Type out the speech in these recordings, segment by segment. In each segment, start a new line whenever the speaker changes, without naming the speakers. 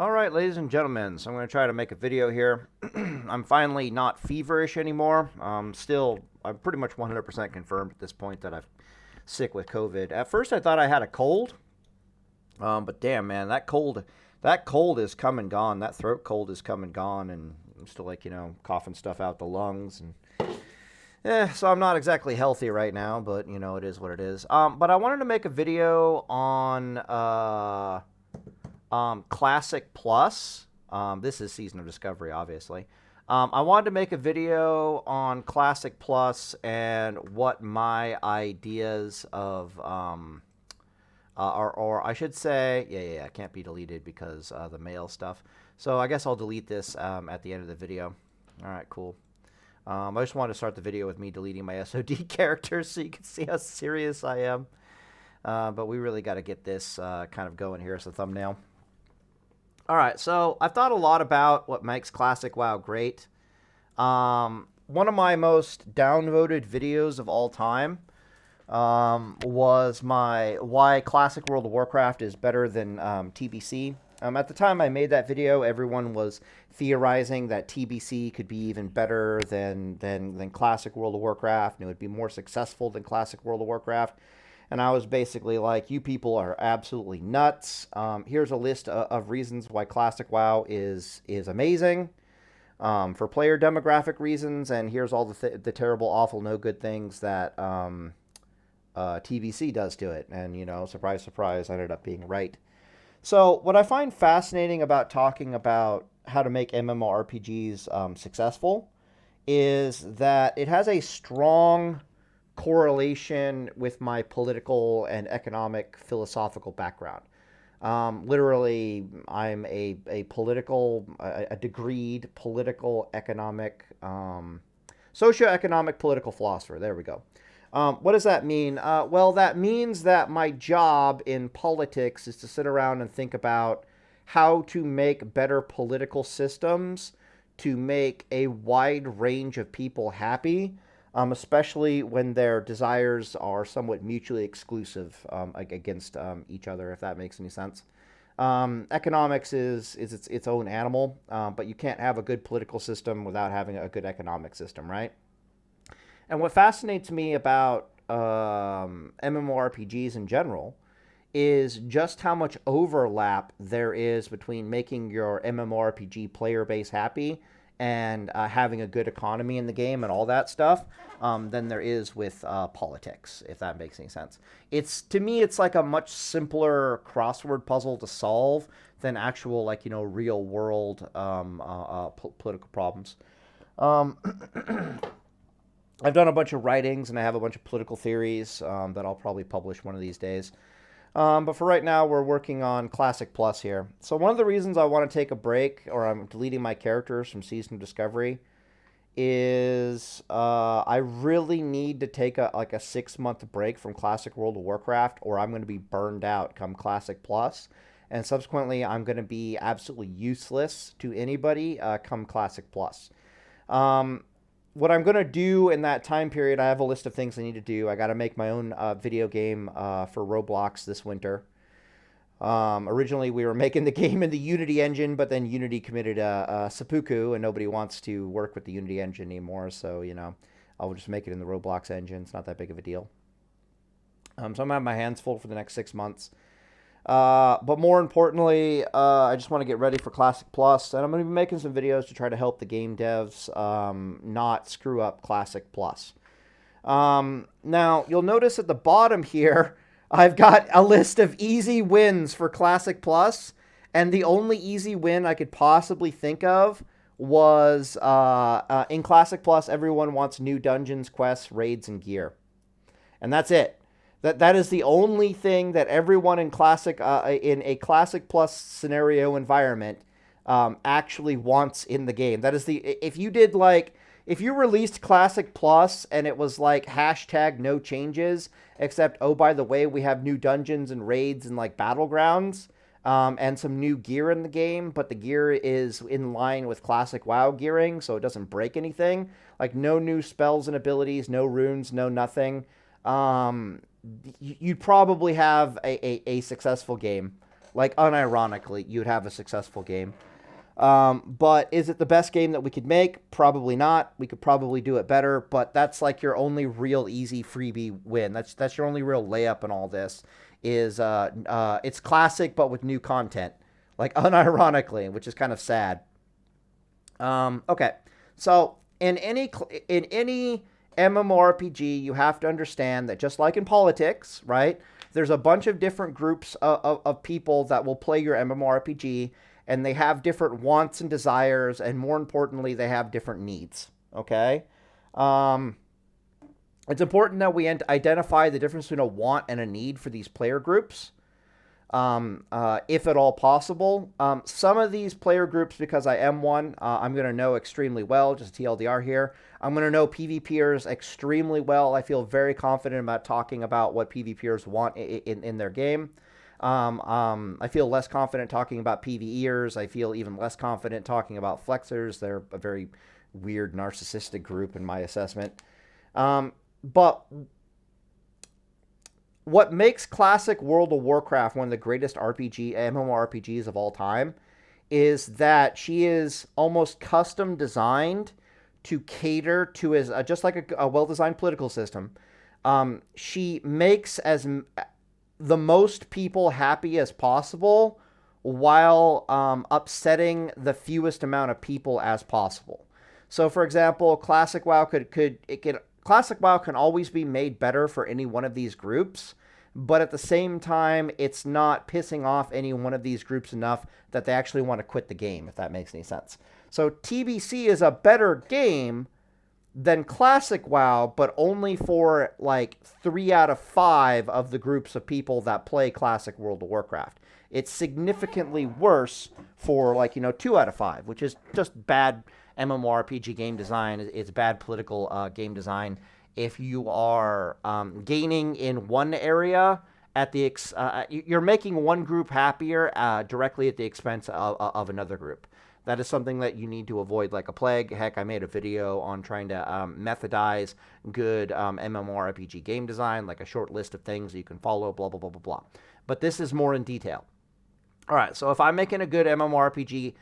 All right, ladies and gentlemen, so I'm going to try to make a video here. I'm finally not feverish anymore. I'm pretty much 100% confirmed at this point that I'm sick with COVID. At first, I thought I had a cold, but damn, man, that cold is come and gone. That throat cold is come and gone, and I'm still coughing stuff out the lungs, and so I'm not exactly healthy right now, but it is what it is. But I wanted to make a video on Classic Plus. This is Season of Discovery, obviously. I wanted to make a video on Classic Plus and what my ideas of, or I should say, yeah, it can't be deleted because the mail stuff. So I guess I'll delete this at the end of the video. All right, cool. I just wanted to start the video with me deleting my SoD characters so you can see how serious I am. But we really got to get this kind of going here as a thumbnail. All right, so I've thought a lot about what makes Classic WoW great. One of my most downvoted videos of all time was my why Classic World of Warcraft is better than TBC. At the time I made that video, everyone was theorizing that TBC could be even better than Classic World of Warcraft, and it would be more successful than Classic World of Warcraft. And I was basically like, you people are absolutely nuts. Here's a list of reasons why Classic WoW is amazing for player demographic reasons, and here's all the terrible, awful, no good things that TBC does to it. And, surprise, surprise, I ended up being right. So what I find fascinating about talking about how to make MMORPGs successful is that it has a strong correlation with my political and economic philosophical background. Literally, I'm a degreed political economic, socioeconomic political philosopher. There we go. What does that mean? Well, that means that my job in politics is to sit around and think about how to make better political systems to make a wide range of people happy, especially when their desires are somewhat mutually exclusive against each other, if that makes any sense. Economics is its own animal, but you can't have a good political system without having a good economic system, right? And what fascinates me about MMORPGs in general is just how much overlap there is between making your MMORPG player base happy and having a good economy in the game and all that stuff than there is with politics, if that makes any sense. To me, it's like a much simpler crossword puzzle to solve than actual, real world political problems. I've done a bunch of writings, and I have a bunch of political theories that I'll probably publish one of these days. But for right now, we're working on Classic Plus here. So one of the reasons I want to take a break, or I'm deleting my characters from Season of Discovery, is I really need to take a 6-month break from Classic World of Warcraft, or I'm going to be burned out come Classic Plus. And subsequently, I'm going to be absolutely useless to anybody come Classic Plus. What I'm going to do in that time period, I have a list of things I need to do. I got to make my own video game for Roblox this winter. Originally, we were making the game in the Unity engine, but then Unity committed a seppuku, and nobody wants to work with the Unity engine anymore. So, I'll just make it in the Roblox engine. It's not that big of a deal. So I'm going to have my hands full for the next 6 months. But more importantly, I just want to get ready for Classic Plus, and I'm going to be making some videos to try to help the game devs not screw up Classic Plus. Now, you'll notice at the bottom here, I've got a list of easy wins for Classic Plus, and the only easy win I could possibly think of was in Classic Plus, everyone wants new dungeons, quests, raids, and gear. And that's it. That is the only thing that everyone in a Classic Plus scenario environment actually wants in the game. That is if you released Classic Plus and it was like hashtag no changes, except, oh, by the way, we have new dungeons and raids and battlegrounds and some new gear in the game, but the gear is in line with Classic WoW gearing, so it doesn't break anything. No new spells and abilities, no runes, no nothing. You'd probably have a successful game. Like, unironically, you'd have a successful game. But is it the best game that we could make? Probably not. We could probably do it better, but that's like your only real easy freebie win. That's your only real layup in all this. Is it's classic but with new content, like unironically, which is kind of sad. Okay, so in any MMORPG, you have to understand that just like in politics, right? There's a bunch of different groups of people that will play your MMORPG, and they have different wants and desires, and more importantly, they have different needs. Okay, it's important that we identify the difference between a want and a need for these player groups, if at all possible. Some of these player groups, because I am one, I'm going to know extremely well, just TLDR here. I'm going to know PvPers extremely well. I feel very confident about talking about what PvPers want in their game. I feel less confident talking about PvEers. I feel even less confident talking about flexers. They're a very weird narcissistic group in my assessment. But what makes classic World of Warcraft one of the greatest MMORPGs of all time is that she is almost custom designed to cater to just like a well-designed political system. She makes the most people happy as possible while upsetting the fewest amount of people as possible. So, for example, Classic WoW Classic WoW can always be made better for any one of these groups, but at the same time, it's not pissing off any one of these groups enough that they actually want to quit the game, if that makes any sense. So TBC is a better game than Classic WoW, but only for like 3 out of 5 of the groups of people that play Classic World of Warcraft. It's significantly worse for 2 out of 5, which is just bad MMORPG game design. It's bad political game design. If you are gaining in one area at the you're making one group happier directly at the expense of another group. That is something that you need to avoid like a plague. Heck, I made a video on trying to methodize good MMORPG game design, like a short list of things that you can follow, blah, blah, blah, blah, blah. But this is more in detail. All right, so if I'm making a good MMORPG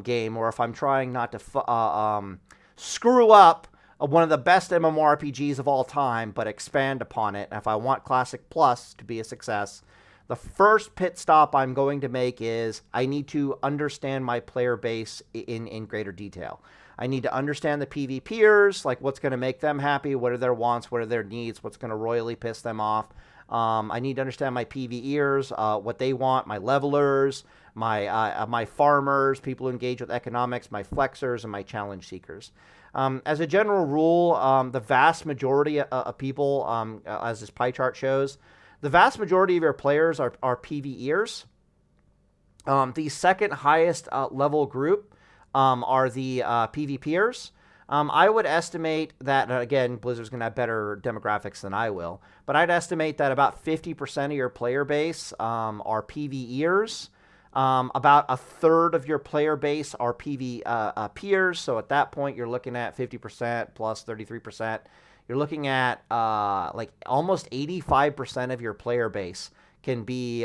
game, or if I'm trying not to screw up one of the best MMORPGs of all time, but expand upon it, and if I want Classic Plus to be a success, the first pit stop I'm going to make is I need to understand my player base in greater detail. I need to understand the PvPers, like what's going to make them happy, what are their wants, what are their needs, what's going to royally piss them off. I need to understand my PvEers, what they want, my levelers, my farmers, people who engage with economics, my flexers, and my challenge seekers. As a general rule, the vast majority of people, as this pie chart shows, the vast majority of your players are PvEers. The second highest level group are the PvPers. I would estimate that, again, Blizzard's going to have better demographics than I will, but I'd estimate that about 50% of your player base are PvEers. About a third of your player base are PvPers. So at that point, you're looking at 50% plus 33%. You're looking at like almost 85% of your player base can be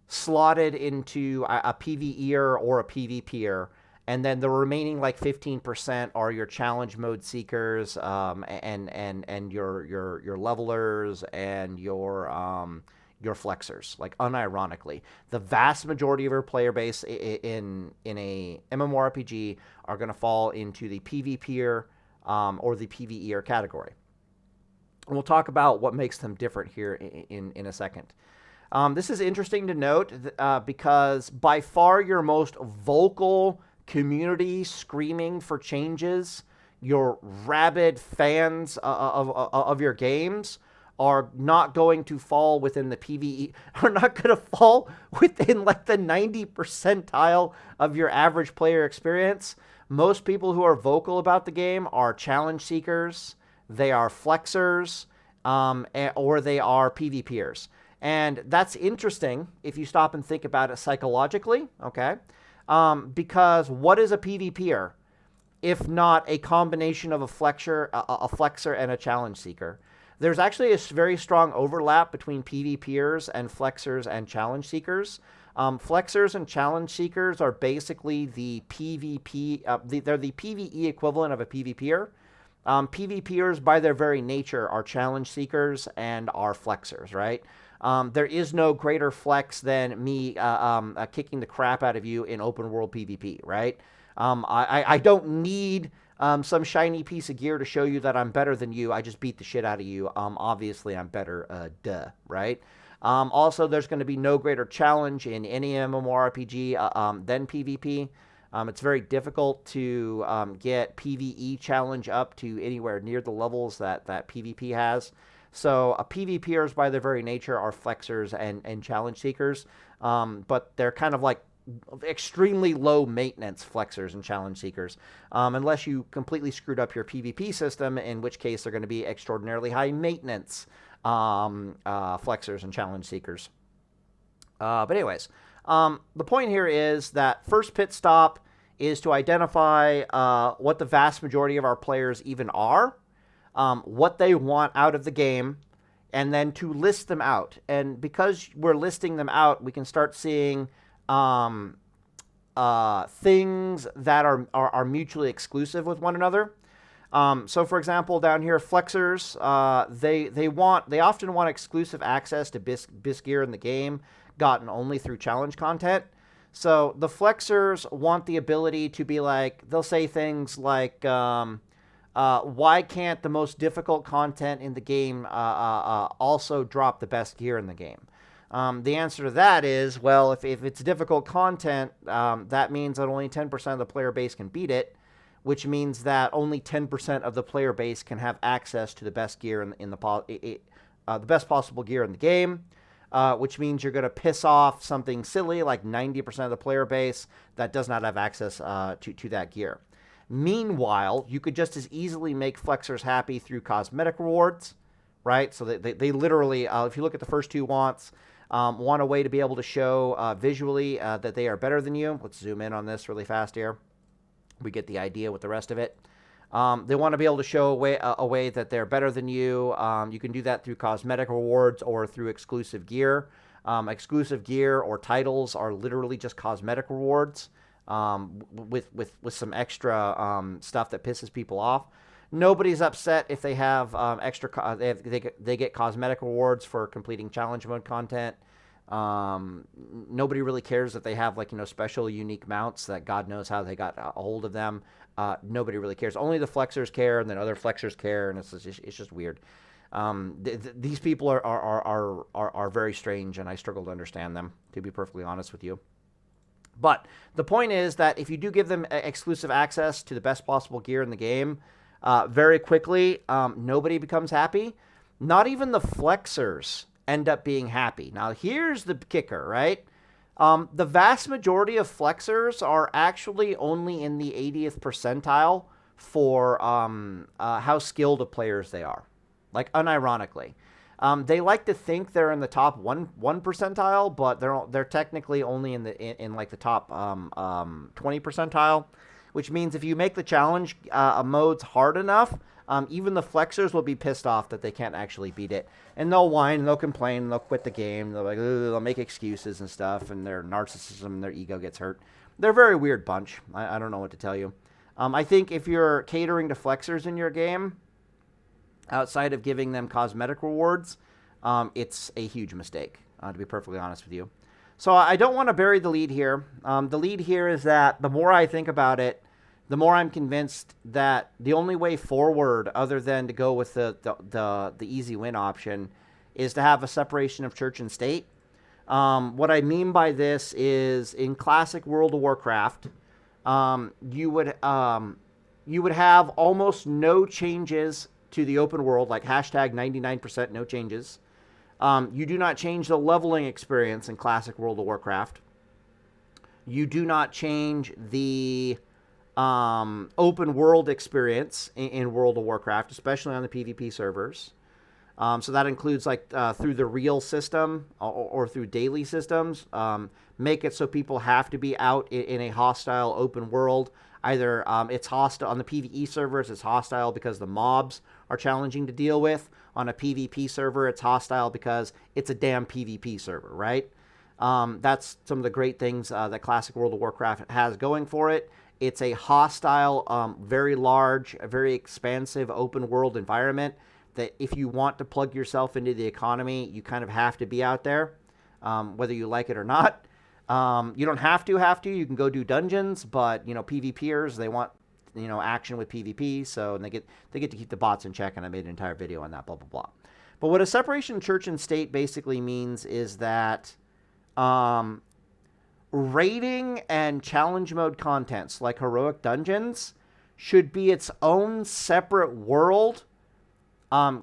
slotted into a PvEer or a PvPer. And then the remaining like 15% are your challenge mode seekers, and your levelers and your flexers. Like, unironically, the vast majority of your player base in a MMORPG are going to fall into the PvPer or the PvEer category. And we'll talk about what makes them different here in a second. This is interesting to note because by far your most vocal community screaming for changes, your rabid fans of your games are not going to fall within the PvE, are not going to fall within like the 90 percentile of your average player experience. Most people who are vocal about the game are challenge seekers, they are flexers, or they are PvPers. And that's interesting if you stop and think about it psychologically, okay? Because what is a PvPer if not a combination of a flexer and a challenge seeker? There's actually a very strong overlap between PvPers and flexers and challenge seekers. Flexers and challenge seekers are basically the PvP, they're the PvE equivalent of a PvPer. PvPers, by their very nature, are challenge seekers and are flexers, right? There is no greater flex than me kicking the crap out of you in open world PvP, right? I don't need some shiny piece of gear to show you that I'm better than you. I just beat the shit out of you. Obviously, I'm better, right? Also, there's going to be no greater challenge in any MMORPG than PvP. It's very difficult to get PvE challenge up to anywhere near the levels that PvP has. So PvPers, by their very nature, are flexers and challenge seekers, but they're kind of like extremely low maintenance flexers and challenge seekers, unless you completely screwed up your PvP system, in which case they're going to be extraordinarily high maintenance flexers and challenge seekers. But anyways, the point here is that first pit stop is to identify what the vast majority of our players even are, what they want out of the game, and then to list them out. And because we're listing them out, we can start seeing things that are mutually exclusive with one another. So, for example, down here, flexers, they often want exclusive access to BIS gear in the game, gotten only through challenge content. So the flexers want the ability to be like, they'll say things like, why can't the most difficult content in the game also drop the best gear in the game? The answer to that is, well, if it's difficult content, that means that only 10% of the player base can beat it, which means that only 10% of the player base can have access to the best gear in the best possible gear in the game. Which means you're going to piss off something silly like 90% of the player base that does not have access to that gear. Meanwhile, you could just as easily make flexers happy through cosmetic rewards, right? So they literally, if you look at the first two wants, want a way to be able to show visually that they are better than you. Let's zoom in on this really fast here. We get the idea with the rest of it. They want to be able to show a way that they're better than you. You can do that through cosmetic rewards or through exclusive gear. Exclusive gear or titles are literally just cosmetic rewards with some extra stuff that pisses people off. Nobody's upset if they have they get cosmetic rewards for completing challenge mode content. Nobody really cares that they have special unique mounts that God knows how they got a hold of them. Nobody really cares. Only the flexers care, and then other flexers care, and it's just weird. These people are very strange, and I struggle to understand them, to be perfectly honest with you. But the point is that if you do give them exclusive access to the best possible gear in the game, very quickly, nobody becomes happy. Not even the flexers end up being happy. Now, here's the kicker, right? The vast majority of flexers are actually only in the 80th percentile for how skilled of players they are. Like, unironically. They like to think they're in the top one percentile, but they're technically only in the top 20 percentile, which means if you make the challenge modes hard enough, even the flexers will be pissed off that they can't actually beat it. And they'll whine, and they'll complain, and they'll quit the game. They'll make excuses and stuff, and their narcissism and their ego gets hurt. They're a very weird bunch. I don't know what to tell you. I think if you're catering to flexers in your game, outside of giving them cosmetic rewards, it's a huge mistake, to be perfectly honest with you. So I don't want to bury the lead here. The lead here is that the more I think about it, the more I'm convinced that the only way forward, other than to go with the easy win option, is to have a separation of church and state. What I mean by this is, in classic World of Warcraft, you would have almost no changes to the open world, like hashtag 99% no changes. You do not change the leveling experience in classic World of Warcraft. You do not change the open world experience in World of Warcraft, especially on the PvP servers. So that includes like through the real system or through daily systems. Make it so people have to be out in a hostile open world. Either it's hostile on the PvE servers, it's hostile because the mobs are challenging to deal with. On a PvP server, it's hostile because it's a damn PvP server, right? That's some of the great things that Classic World of Warcraft has going for it. It's a hostile, very large, very expansive open world environment that if you want to plug yourself into the economy, you kind of have to be out there, whether you like it or not. You don't have to. You can go do dungeons, but, PvPers, they want, action with PvP, so they get to keep the bots in check, and I made an entire video on that, blah, blah, blah. But what a separation of church and state basically means is that raiding and challenge mode contents like heroic dungeons should be its own separate world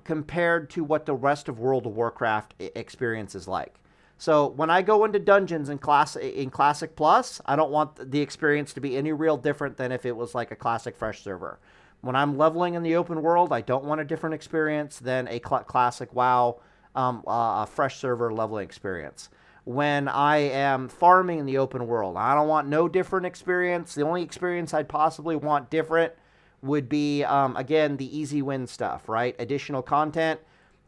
compared to what the rest of World of Warcraft experience is like. So when I go into dungeons in Classic Plus, I don't want the experience to be any real different than if it was like a Classic Fresh server. When I'm leveling in the open world, I don't want a different experience than a Classic WoW a Fresh server leveling experience. When I am farming in the open world, I don't want no different experience. The only experience I'd possibly want different would be, again, the easy win stuff, right? Additional content.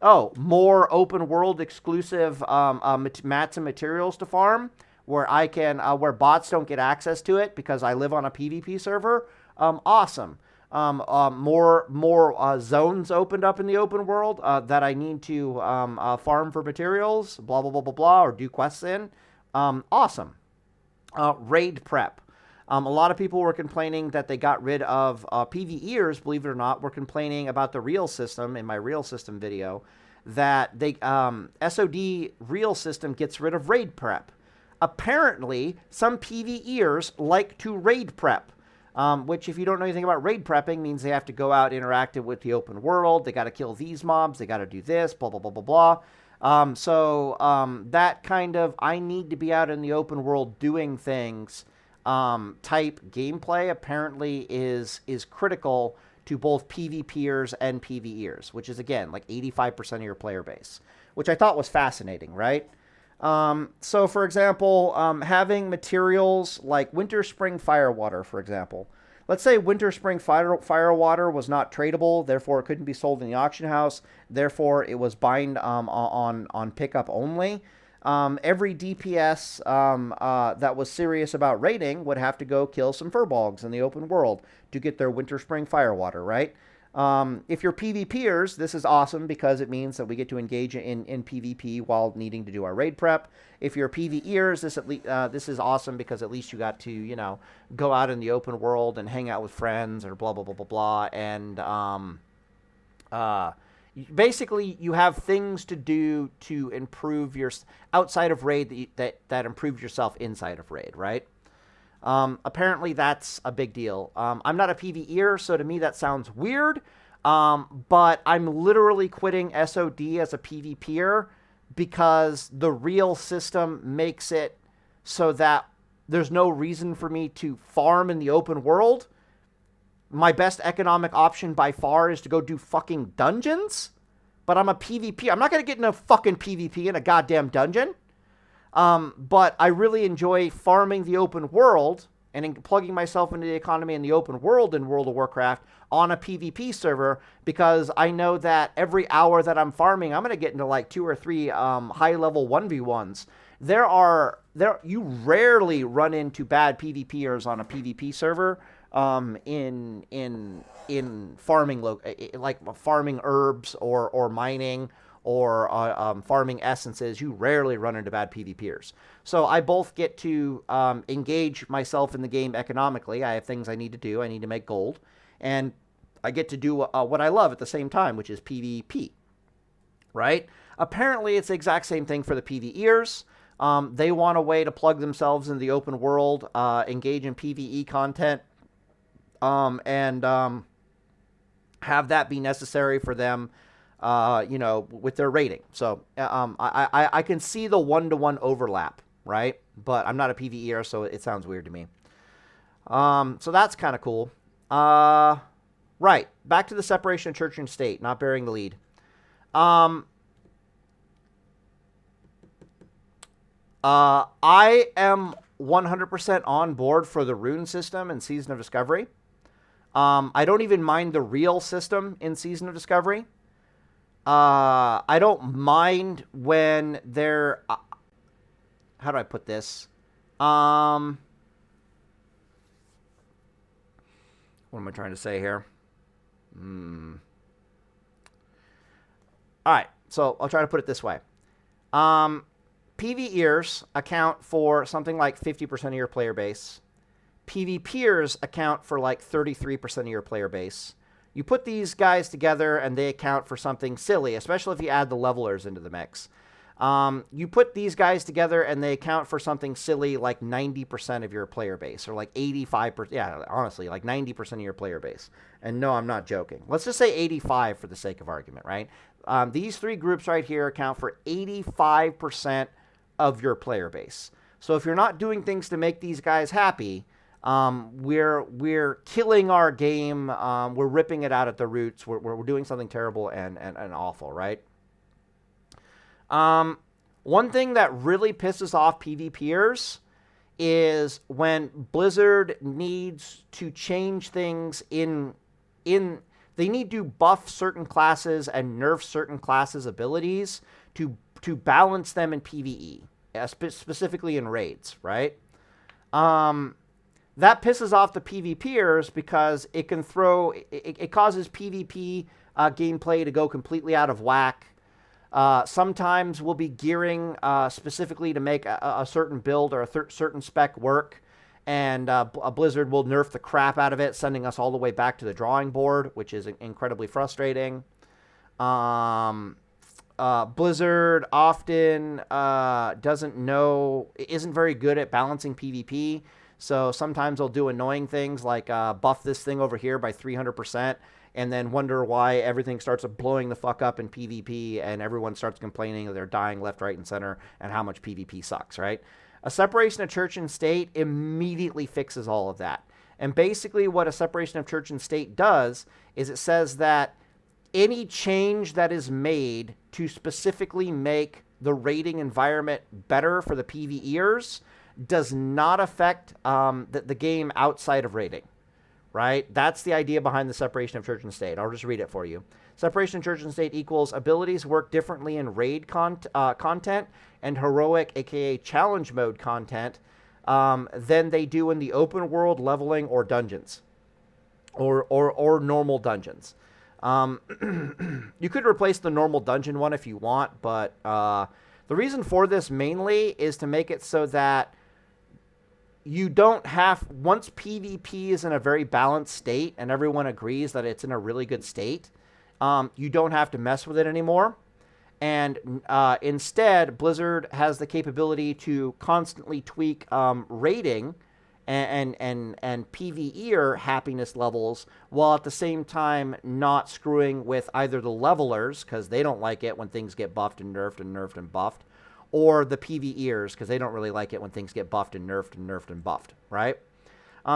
Oh, more open world exclusive mats and materials to farm where I can, where bots don't get access to it because I live on a PvP server. Awesome. More zones opened up in the open world that I need to farm for materials, blah, blah, blah, blah, blah, or do quests in. Awesome. Raid prep. A lot of people were complaining that they got rid of PvEers, believe it or not, were complaining about the real system in my real system video, that they SoD real system gets rid of raid prep. Apparently, some PvEers like to raid prep, which if you don't know anything about raid prepping means they have to go out interactive with the open world, they got to kill these mobs, they got to do this, blah, blah, blah, blah, blah. That kind of, I need to be out in the open world doing things type gameplay apparently is critical to both PvPers and PvEers, which is, again, like 85% of your player base, which I thought was fascinating, right? So, for example, having materials like Winter Spring Firewater, for example. Let's say Winter Spring Firewater was not tradable, therefore it couldn't be sold in the auction house, therefore it was bind on pickup only. Every DPS that was serious about raiding would have to go kill some furbolgs in the open world to get their Winter Spring Firewater, right? If you're PvPers, this is awesome because it means that we get to engage in PvP while needing to do our raid prep. If you're PvEers, this is awesome because at least you got to, go out in the open world and hang out with friends or blah, blah, blah, blah, blah. And basically, you have things to do to improve your outside of raid that improves yourself inside of raid, right? Apparently, that's a big deal. I'm not a PvEer, so to me that sounds weird. But I'm literally quitting SOD as a PvPer because the real system makes it so that there's no reason for me to farm in the open world. My best economic option by far is to go do fucking dungeons. But I'm a PvP. I'm not going to get in a fucking PvP in a goddamn dungeon. But I really enjoy farming the open world and plugging myself into the economy in the open world in World of Warcraft on a PvP server because I know that every hour that I'm farming, I'm going to get into like 2 or 3 high-level 1v1s. You rarely run into bad PvPers on a PvP server in farming, like farming herbs or mining or farming essences. You rarely run into bad PvPers. So I both get to engage myself in the game economically. I have things I need to do. I need to make gold. And I get to do what I love at the same time, which is PvP, right? Apparently, it's the exact same thing for the PvEers. They want a way to plug themselves in the open world, engage in PvE content, and have that be necessary for them, with their rating. So I can see the one-to-one overlap, right? But I'm not a PvEer, so it sounds weird to me. So that's kind of cool. Right, back to the separation of church and state, not bearing the lead. Um, I am 100% on board for the rune system in Season of Discovery. I don't even mind the real system in Season of Discovery. I don't mind when they're. How do I put this? What am I trying to say here? All right, so I'll try to put it this way. PvEers account for something like 50% of your player base. PvPers account for like 33% of your player base. You put these guys together and they account for something silly, especially if you add the levelers into the mix. You put these guys together and they account for something silly like 90% of your player base, or like 85%. Yeah, honestly, like 90% of your player base. And no, I'm not joking. Let's just say 85 for the sake of argument, right? These three groups right here account for 85% of your player base. So if you're not doing things to make these guys happy, we're killing our game. We're ripping it out at the roots. We're doing something terrible and awful, right? One thing that really pisses off PvPers is when Blizzard needs to change things they need to buff certain classes and nerf certain classes' abilities to balance them in PvE, specifically in raids, right? That pisses off the PvPers because it can it causes PvP gameplay to go completely out of whack. Sometimes we'll be gearing specifically to make a certain build or a certain spec work, and a Blizzard will nerf the crap out of it, sending us all the way back to the drawing board, which is incredibly frustrating. Blizzard often isn't very good at balancing PvP, so sometimes they'll do annoying things like buff this thing over here by 300%, and then wonder why everything starts blowing the fuck up in PvP, and everyone starts complaining that they're dying left, right, and center, and how much PvP sucks, right? A separation of church and state immediately fixes all of that. And basically what a separation of church and state does is it says that any change that is made to specifically make the raiding environment better for the PvEers does not affect the game outside of raiding, right? That's the idea behind the separation of church and state. I'll just read it for you. Separation of church and state equals abilities work differently in raid content and heroic, aka challenge mode content, than they do in the open world, leveling, or dungeons, or normal dungeons. You could replace the normal dungeon one if you want, but the reason for this mainly is to make it so that you don't have, once PvP is in a very balanced state and everyone agrees that it's in a really good state, you don't have to mess with it anymore. And instead, Blizzard has the capability to constantly tweak rating and PvEer happiness levels, while at the same time not screwing with either the levelers, because they don't like it when things get buffed and nerfed and nerfed and buffed, or the PvEers, because they don't really like it when things get buffed and nerfed and nerfed and buffed, right?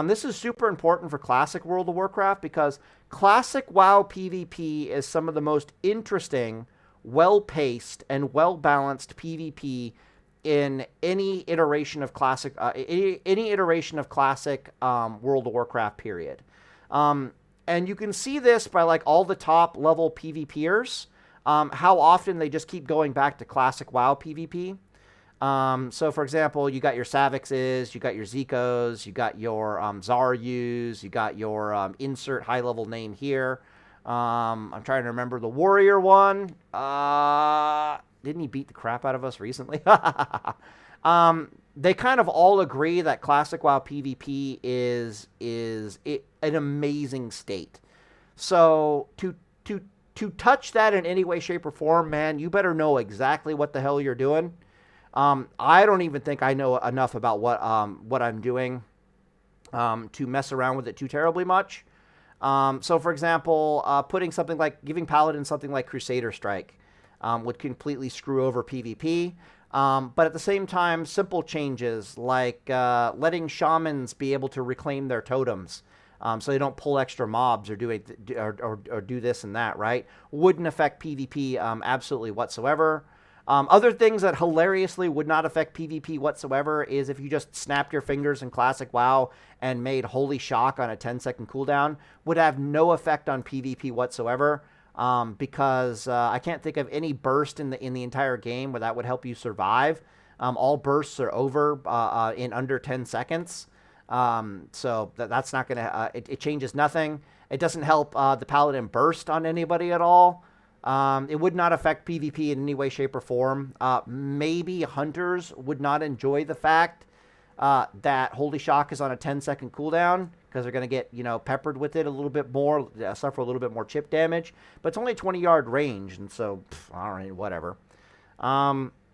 This is super important for Classic World of Warcraft, because Classic WoW PvP is some of the most interesting, well-paced, and well-balanced PvP in any iteration of Classic, World of Warcraft, period. And you can see this by like all the top level PvPers, how often they just keep going back to Classic WoW PvP. So for example, you got your Savixes, you got your Zekos, you got your Zaryus, you got your insert high level name here. I'm trying to remember the warrior one. Didn't he beat the crap out of us recently? They kind of all agree that Classic WoW PvP is an amazing state. So to touch that in any way, shape, or form, man, you better know exactly what the hell you're doing. I don't even think I know enough about what I'm doing to mess around with it too terribly much. So, for example, giving Paladin something like Crusader Strike would completely screw over PvP. But at the same time, simple changes like letting shamans be able to reclaim their totems so they don't pull extra mobs or or do this and that, right? Wouldn't affect PvP absolutely whatsoever. Other things that hilariously would not affect PvP whatsoever is if you just snapped your fingers in Classic WoW and made Holy Shock on a 10-second cooldown, would have no effect on PvP whatsoever, because I can't think of any burst in the entire game where that would help you survive. All bursts are over in under 10 seconds. So that's not going to, it changes nothing. It doesn't help the Paladin burst on anybody at all. It would not affect PvP in any way, shape, or form. Maybe hunters would not enjoy the fact that Holy Shock is on a 10-second cooldown because they're going to get, peppered with it a little bit more, suffer a little bit more chip damage. But it's only 20-yard range, and so, I don't know, whatever.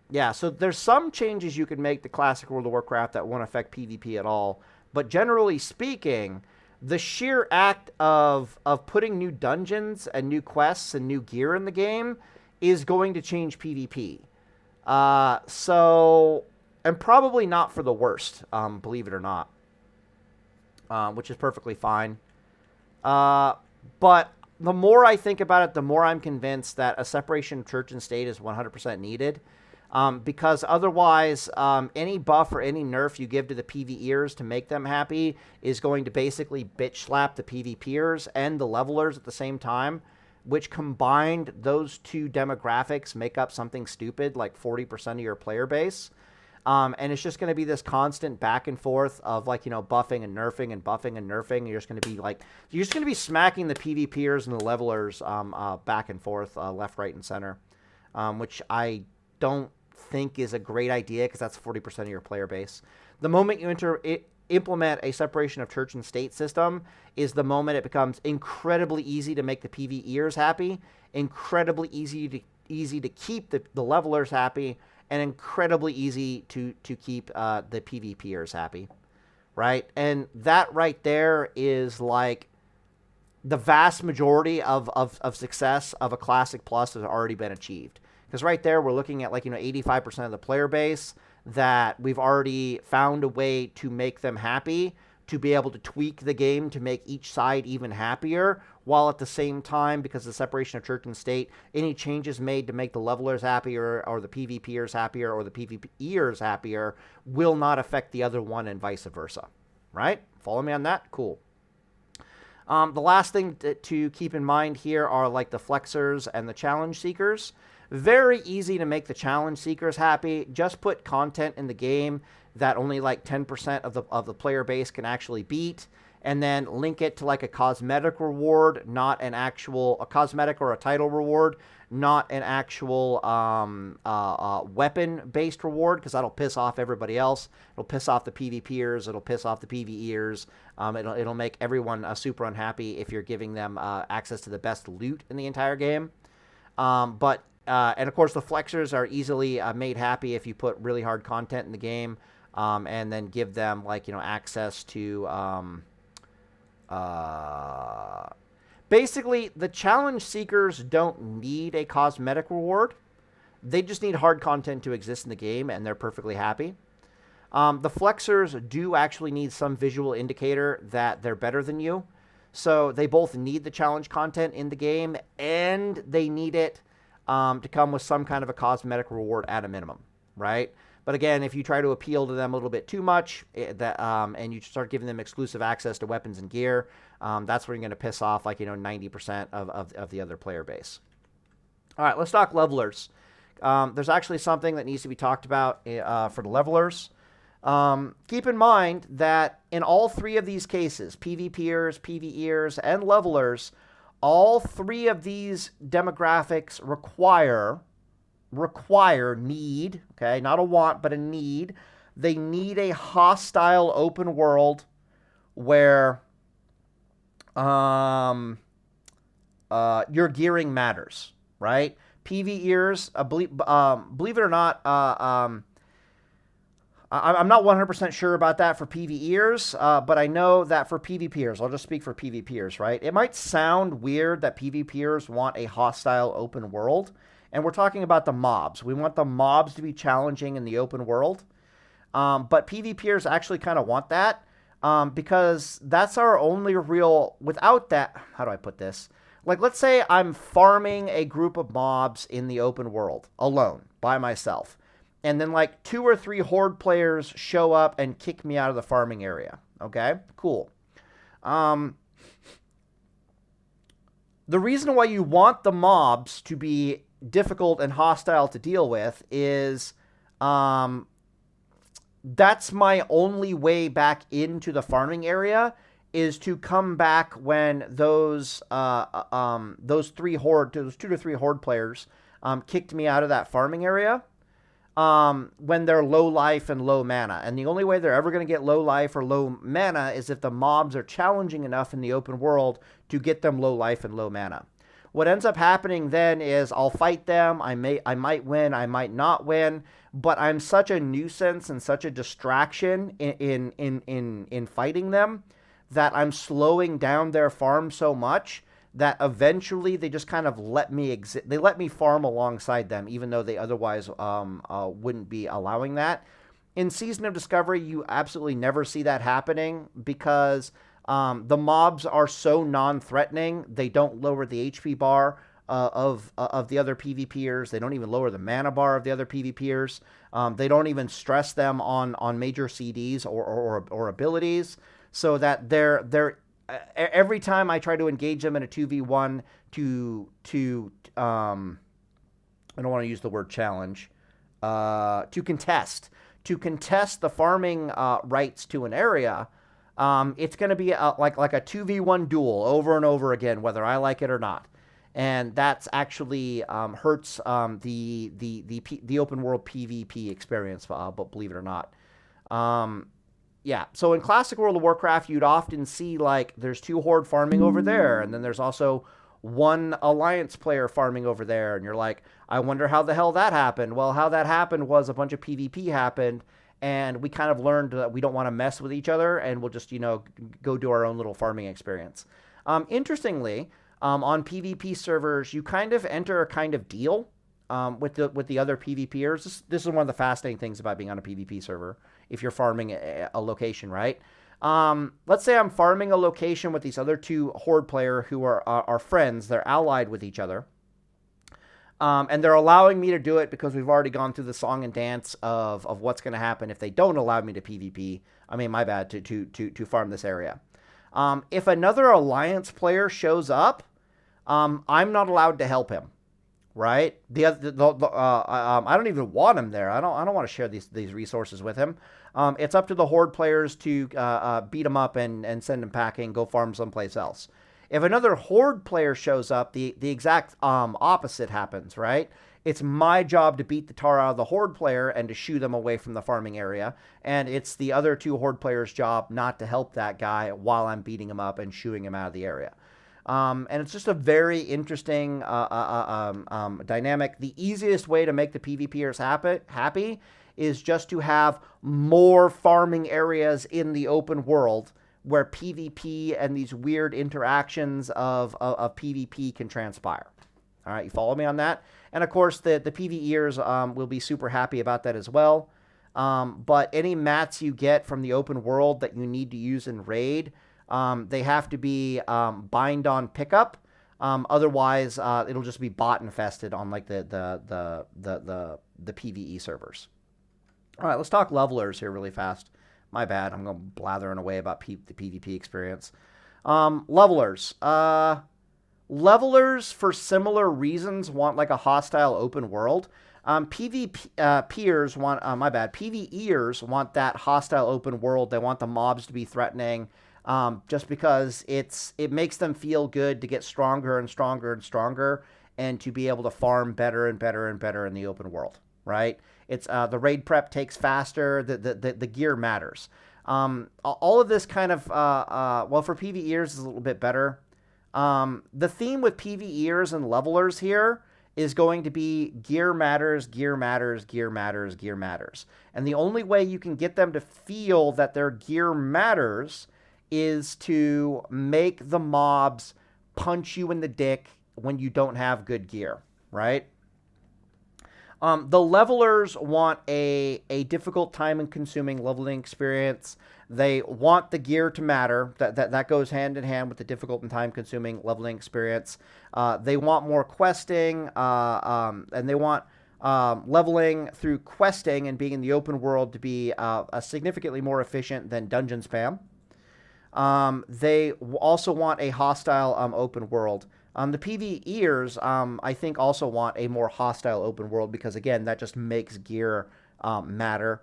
Yeah, so there's some changes you can make to Classic World of Warcraft that won't affect PvP at all. But generally speaking, the sheer act of putting new dungeons and new quests and new gear in the game is going to change PvP. And probably not for the worst, believe it or not, which is perfectly fine. But the more I think about it, the more I'm convinced that a separation of church and state is 100% needed. Because otherwise, any buff or any nerf you give to the PvEers to make them happy is going to basically bitch slap the PvPers and the levelers at the same time, which combined, those two demographics make up something stupid like 40% of your player base. And it's just going to be this constant back and forth of buffing and nerfing and buffing and nerfing. You're just going to be smacking the PvPers and the levelers back and forth, left, right, and center, which I don't think is a great idea because that's 40% of your player base. The moment you implement a separation of church and state system is the moment it becomes incredibly easy to make the PvEers happy, incredibly easy to keep the levelers happy, and incredibly easy to keep the PvPers happy, right? And that right there is like the vast majority of success of a Classic Plus has already been achieved. Because right there, we're looking at 85% of the player base that we've already found a way to make them happy, to be able to tweak the game to make each side even happier, while at the same time, because of the separation of church and state, any changes made to make the levelers happier or the PvPers happier or the PvEers happier will not affect the other one and vice versa. Right? Follow me on that? Cool. The last thing to keep in mind here are the flexors and the challenge seekers. Very easy to make the challenge seekers happy. Just put content in the game that only 10% of the player base can actually beat, and then link it to a cosmetic reward, not an actual cosmetic or a title reward, not an actual weapon-based reward, because that'll piss off everybody else. It'll piss off the PvPers. It'll piss off the PvEers. It'll make everyone super unhappy if you're giving them access to the best loot in the entire game. And of course, the flexors are easily made happy if you put really hard content in the game, and then give them access to basically the challenge seekers don't need a cosmetic reward. They just need hard content to exist in the game, and they're perfectly happy. The flexors do actually need some visual indicator that they're better than you. So they both need the challenge content in the game, and they need it to come with some kind of a cosmetic reward at a minimum, right? But again, if you try to appeal to them a little bit too much, and you start giving them exclusive access to weapons and gear, that's where you're going to piss off 90% of the other player base. All right, let's talk levelers. There's actually something that needs to be talked about for the levelers. Keep in mind that in all three of these cases, PvPers, PvEers, and levelers, all three of these demographics need, okay, not a want, but a need. They need a hostile open world where your gearing matters, right? PvEers, believe it or not, I'm not 100% sure about that for PvEers, but I know that for PvPers, I'll just speak for PvPers, right? It might sound weird that PvPers want a hostile open world, and we're talking about the mobs. We want the mobs to be challenging in the open world, but PvPers actually kind of want that. because that's our only real. Without that, how do I put this? Like, let's say I'm farming a group of mobs in the open world alone by myself, and then like 2 or 3 horde players show up and kick me out of the farming area. Okay, cool. Um, the reason why you want the mobs to be difficult and hostile to deal with is um, that's my only way back into the farming area is to come back when those 2 to 3 horde players kicked me out of that farming area when they're low life and low mana. And the only way they're ever going to get low life or low mana is if the mobs are challenging enough in the open world to get them low life and low mana. What ends up happening then is I'll fight them. I might win. I might not win. But I'm such a nuisance and such a distraction in fighting them that I'm slowing down their farm so much that eventually they just kind of let me exist. They let me farm alongside them, even though they otherwise wouldn't be allowing that. In Season of Discovery, you absolutely never see that happening because the mobs are so non-threatening. They don't lower the HP bar of the other PvPers. They don't even lower the mana bar of the other PvPers. They don't even stress them on major CDs or abilities, so that they're every time I try to engage them in a 2v1 I don't want to use the word challenge, to contest the farming rights to an area. It's going to be like a 2v1 duel over and over again, whether I like it or not. And that's actually hurts the open world PvP experience, but believe it or not. Yeah, so in classic World of Warcraft, you'd often see like there's 2 horde farming over there, and then there's also 1 alliance player farming over there, and you're like, I wonder how the hell that happened. Well, how that happened was a bunch of PvP happened, and we kind of learned that we don't want to mess with each other, and we'll just, go do our own little farming experience. Interestingly, on PvP servers, you kind of enter a kind of deal with the other PvPers. This is one of the fascinating things about being on a PvP server if you're farming a location, right? Let's say I'm farming a location with these other 2 horde player who are friends. They're allied with each other. And they're allowing me to do it because we've already gone through the song and dance of what's going to happen if they don't allow me to PvP. I mean, my bad, to farm this area. If another alliance player shows up, I'm not allowed to help him, right? I don't even want him there. I don't want to share these resources with him. It's up to the horde players to beat him up and send him packing, go farm someplace else. If another horde player shows up, the exact opposite happens, right? It's my job to beat the tar out of the horde player and to shoo them away from the farming area, and it's the other 2 horde players' job not to help that guy while I'm beating him up and shooing him out of the area. And it's just a very interesting dynamic. The easiest way to make the PvPers happy is just to have more farming areas in the open world where PvP and these weird interactions of PvP can transpire. All right, you follow me on that? And of course, the PvEers will be super happy about that as well. But any mats you get from the open world that you need to use in raid, they have to be bind on pickup. Otherwise, it'll just be bot infested on like the PvE servers. All right, let's talk levelers here really fast. My bad. I'm going blathering away about the PvP experience. Levelers. Levelers, for similar reasons, want like a hostile open world. PvPers want, PvEers want that hostile open world. They want the mobs to be threatening, just because it makes them feel good to get stronger and stronger and stronger, and to be able to farm better and better and better in the open world, right? It's the raid prep takes faster. The gear matters. All of this kind of well, for PvEers is a little bit better. The theme with PvEers and levelers here is going to be gear matters, gear matters, gear matters, gear matters. And the only way you can get them to feel that their gear matters is to make the mobs punch you in the dick when you don't have good gear, right? The levelers want a difficult time and consuming leveling experience. They want the gear to matter. That goes hand in hand with the difficult and time consuming leveling experience. They want more questing, and they want leveling through questing and being in the open world to be significantly more efficient than dungeon spam. They also want a hostile open world. The PvEers, I think, also want a more hostile open world because, again, that just makes gear matter.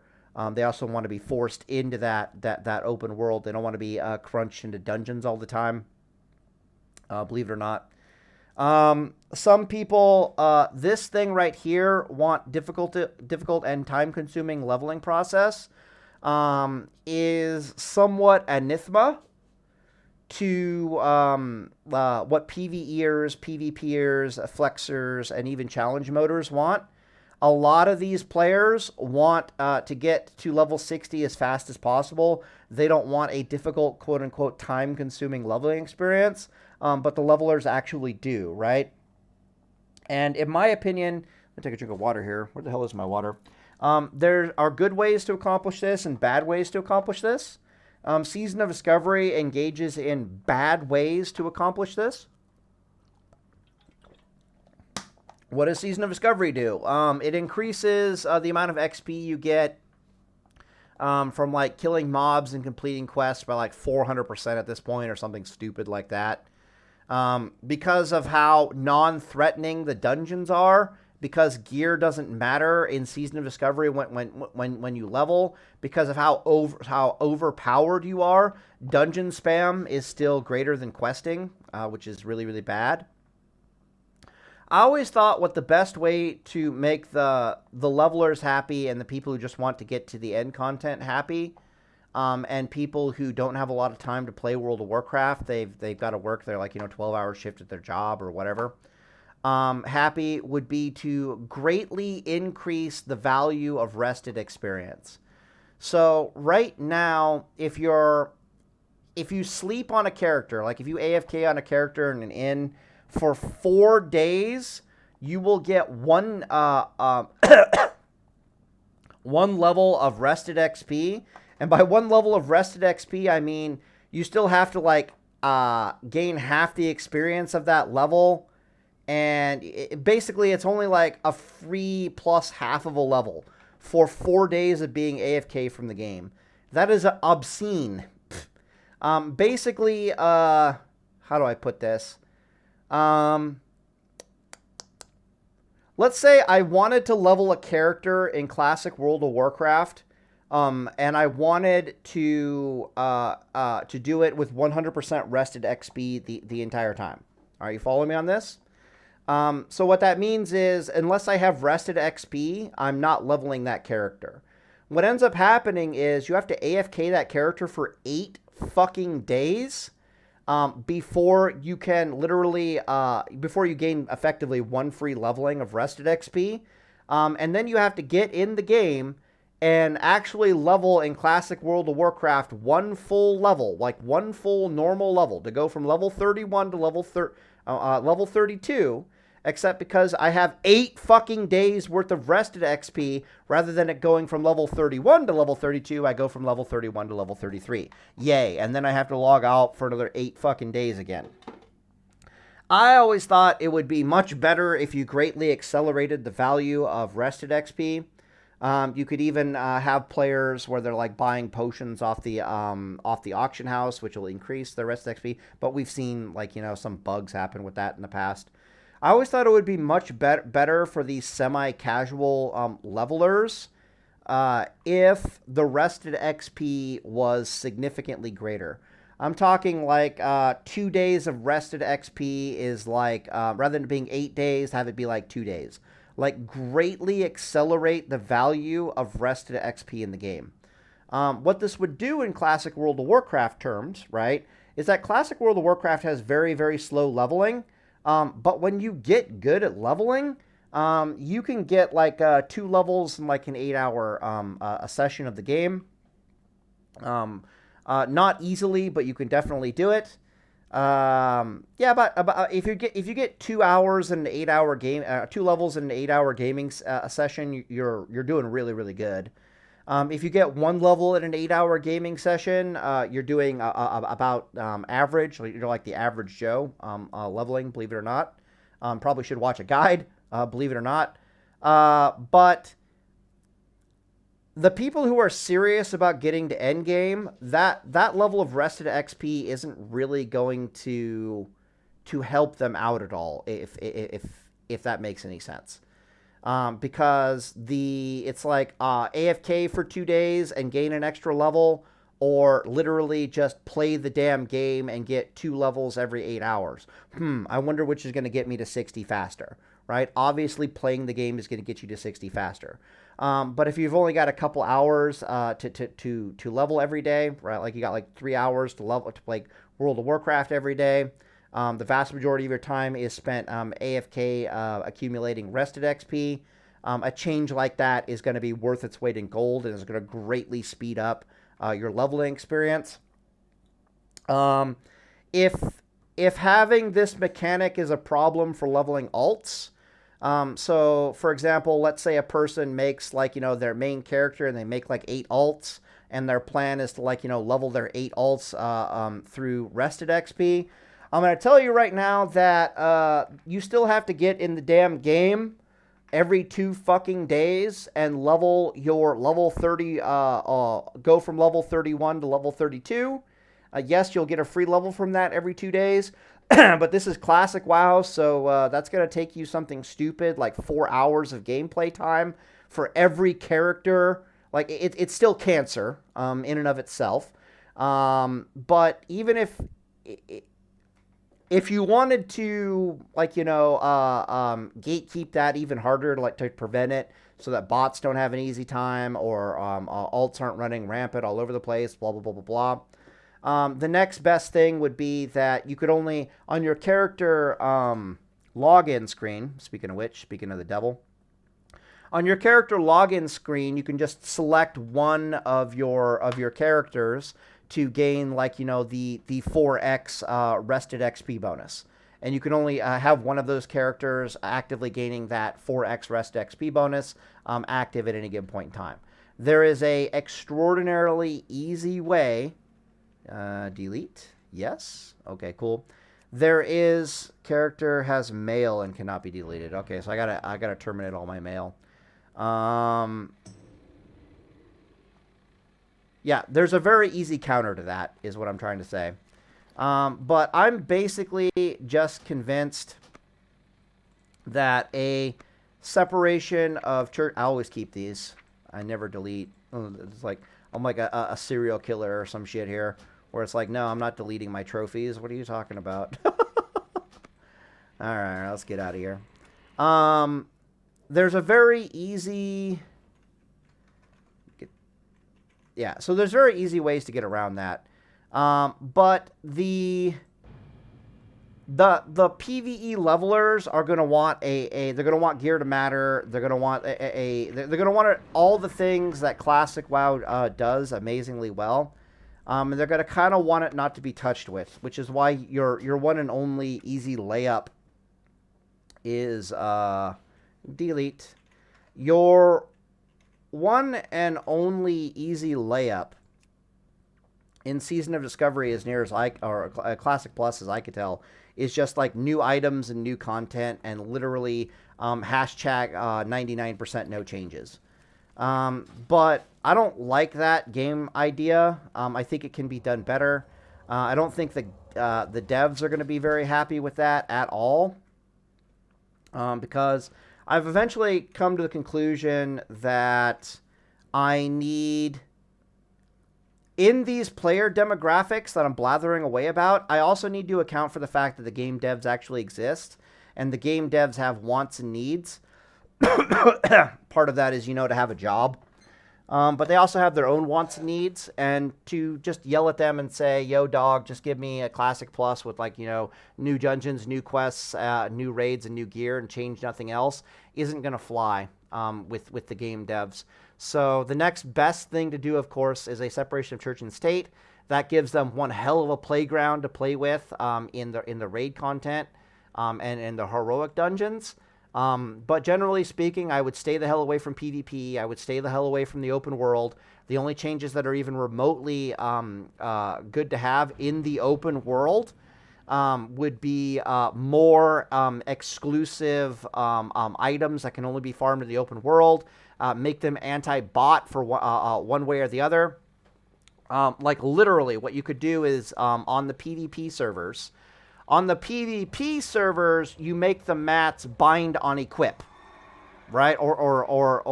They also want to be forced into that open world. They don't want to be crunched into dungeons all the time, believe it or not. Some people, this thing right here, want difficult and time-consuming leveling process. Is somewhat anathema to what PvEers, PvPers, flexers, and even challenge moders want. A lot of these players want to get to level 60 as fast as possible. They don't want a difficult, quote-unquote, time-consuming leveling experience, but the levelers actually do, right? And in my opinion, let me take a drink of water here. Where the hell is my water? There are good ways to accomplish this and bad ways to accomplish this. Season of Discovery engages in bad ways to accomplish this. What does Season of Discovery do? It increases the amount of XP you get from like killing mobs and completing quests by like 400% at this point or something stupid like that. Because of how non-threatening the dungeons are, because gear doesn't matter in Season of Discovery when you level, because of how overpowered you are, dungeon spam is still greater than questing, which is really, really bad. I always thought what the best way to make the levelers happy and the people who just want to get to the end content happy, and people who don't have a lot of time to play World of Warcraft, they've got to work their 12-hour shift at their job or whatever. Happy would be to greatly increase the value of rested experience. So right now, if you sleep on a character, like if you AFK on a character in an inn for 4 days, you will get one level of rested XP. And by one level of rested XP, I mean you still have to gain half the experience of that level. And basically, it's only like a free plus half of a level for 4 days of being AFK from the game. That is obscene. Basically, how do I put this? Let's say I wanted to level a character in Classic World of Warcraft, and I wanted to do it with 100% rested XP the entire time. Are you following me on this? So what that means is, unless I have rested XP, I'm not leveling that character. What ends up happening is you have to AFK that character for 8 fucking days before you can literally, before you gain effectively 1 free leveling of rested XP. And then you have to get in the game and actually level in Classic World of Warcraft 1 full level, like 1 full normal level, to go from level 31 to level 32. Except because I have 8 fucking days worth of rested XP, rather than it going from level 31 to level 32, I go from level 31 to level 33. Yay. And then I have to log out for another 8 fucking days again. I always thought it would be much better if you greatly accelerated the value of rested XP. You could even have players where they're like buying potions off the auction house, which will increase the rested XP. But we've seen some bugs happen with that in the past. I always thought it would be much better for these semi-casual levelers if the rested XP was significantly greater. I'm talking like 2 days of rested XP is like, rather than being 8 days, have it be like 2 days. Like, greatly accelerate the value of rested XP in the game. What this would do in Classic World of Warcraft terms, right, is that Classic World of Warcraft has very, very slow leveling. But when you get good at leveling, you can get like 2 levels in like an 8-hour a session of the game. Not easily, but you can definitely do it. Yeah, about if you get 2 hours in an 8 hour game, 2 levels in an 8 hour gaming session, you're doing really good. If you get one level in an 8 hour gaming session, you're doing about average. You're like the average Joe leveling, believe it or not. Probably should watch a guide, believe it or not. But the people who are serious about getting to end game, that level of rested XP isn't really going to help them out at all, if that makes any sense. Because it's like AFK for 2 days and gain an extra level, or literally just play the damn game and get 2 levels every 8 hours. I wonder which is going to get me to 60 faster, right? Obviously, playing the game is going to get you to 60 faster. But if you've only got a couple hours to level every day, right? Like you got like 3 hours to play World of Warcraft every day. The vast majority of your time is spent AFK accumulating rested XP. A change like that is going to be worth its weight in gold and is going to greatly speed up your leveling experience. If having this mechanic is a problem for leveling alts, so for example, let's say a person makes their main character and they make like 8 alts, and their plan is to level their 8 alts through rested XP. I'm going to tell you right now that you still have to get in the damn game every 2 fucking days and level your level 30, go from level 31 to level 32. Yes, you'll get a free level from that every 2 days, but this is classic WoW, so that's going to take you something stupid like 4 hours of gameplay time for every character. Like, it's still cancer in and of itself. But even if you wanted to, gatekeep that even harder to prevent it so that bots don't have an easy time, or alts aren't running rampant all over the place, blah, blah, blah, blah, blah. The next best thing would be that you could only, on your character login screen, speaking of the devil, on your character login screen, you can just select one of your characters to gain the 4x rested XP bonus. And you can only have one of those characters actively gaining that 4x rested XP bonus active at any given point in time. There is a extraordinarily easy way. Delete. Yes. Okay, cool. There is character has mail and cannot be deleted. Okay, so I gotta terminate all my mail. Yeah, there's a very easy counter to that, is what I'm trying to say. But I'm basically just convinced that a separation of church... I always keep these. I never delete. It's like I'm like a serial killer or some shit here, where it's like, no, I'm not deleting my trophies. What are you talking about? All right, let's get out of here. There's a very easy... Yeah, so there's very easy ways to get around that. But the PvE levelers are going to want they're going to want gear to matter. They're going to want they're going to want all the things that classic WoW does amazingly well. And they're going to kind of want it not to be touched with, which is why your one and only easy layup is delete. Your one and only easy layup in Season of Discovery, as near as Classic Plus as I could tell, is just like new items and new content, and literally hashtag 99% no changes. But I don't like that game idea. I think it can be done better. I don't think the devs are going to be very happy with that at all, because I've eventually come to the conclusion that I need, in these player demographics that I'm blathering away about, I also need to account for the fact that the game devs actually exist, and the game devs have wants and needs. Part of that is, to have a job. But they also have their own wants and needs, and to just yell at them and say, yo, dog, just give me a Classic Plus with, new dungeons, new quests, new raids, and new gear, and change nothing else, isn't going to fly with the game devs. So the next best thing to do, of course, is a separation of church and state. That gives them one hell of a playground to play with in the raid content and in the heroic dungeons. But generally speaking, I would stay the hell away from PvP. I would stay the hell away from the open world. The only changes that are even remotely good to have in the open world would be more exclusive items that can only be farmed in the open world. Make them anti-bot for one way or the other. Like literally, what you could do is on the PvP servers. On the PvP servers, you make the mats bind on equip, right? Or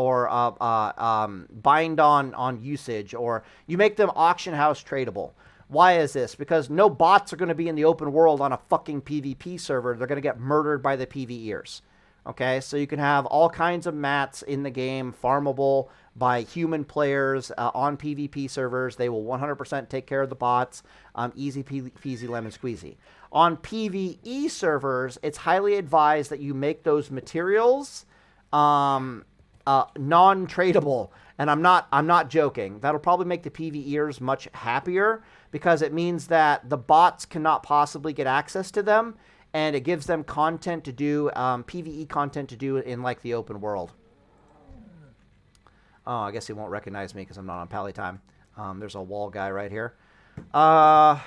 bind on usage, or you make them auction house tradable. Why is this? Because no bots are going to be in the open world on a fucking PvP server. They're going to get murdered by the PvEers. Okay, so you can have all kinds of mats in the game, farmable by human players on PvP servers. They will 100% take care of the bots. Easy peasy lemon squeezy. On PvE servers, it's highly advised that you make those materials non-tradable. And I'm not joking. That'll probably make the PvEers much happier because it means that the bots cannot possibly get access to them. And it gives them content to do, PvE content to do in, like, the open world. Oh, I guess he won't recognize me because I'm not on Pally time. There's a wall guy right here. Right,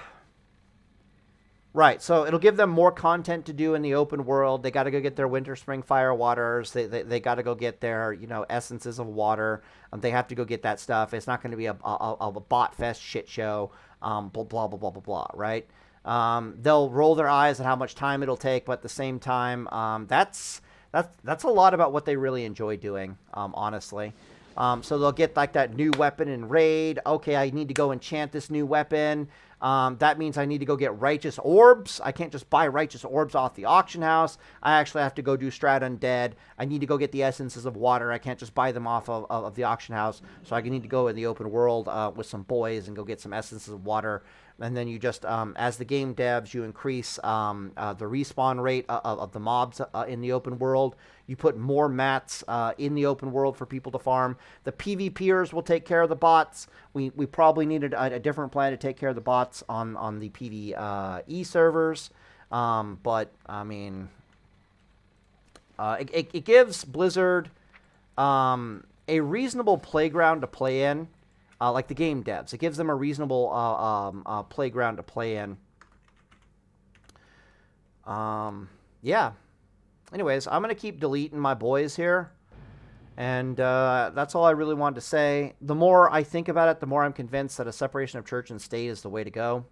so it'll give them more content to do in the open world. They got to go get their winter, spring, fire waters. They got to go get their, essences of water. They have to go get that stuff. It's not going to be a bot fest shit show, blah, blah, blah, blah, blah, blah, right? They'll roll their eyes at how much time it'll take, but at the same time, that's a lot about what they really enjoy doing, honestly. So they'll get like that new weapon in raid. Okay, I need to go enchant this new weapon. That means I need to go get righteous orbs. I can't just buy righteous orbs off the auction house. I actually have to go do strat undead. I need to go get the essences of water. I can't just buy them off of the auction house. So I need to go in the open world with some boys and go get some essences of water. And then you just, as the game devs, you increase the respawn rate of the mobs in the open world. You put more mats in the open world for people to farm. The PvPers will take care of the bots. We probably needed a different plan to take care of the bots on the PvE servers. But, I mean, it gives Blizzard a reasonable playground to play in. Like the game devs. It gives them a reasonable playground to play in. Yeah. Anyways, I'm going to keep deleting my boys here. And that's all I really wanted to say. The more I think about it, the more I'm convinced that a separation of church and state is the way to go.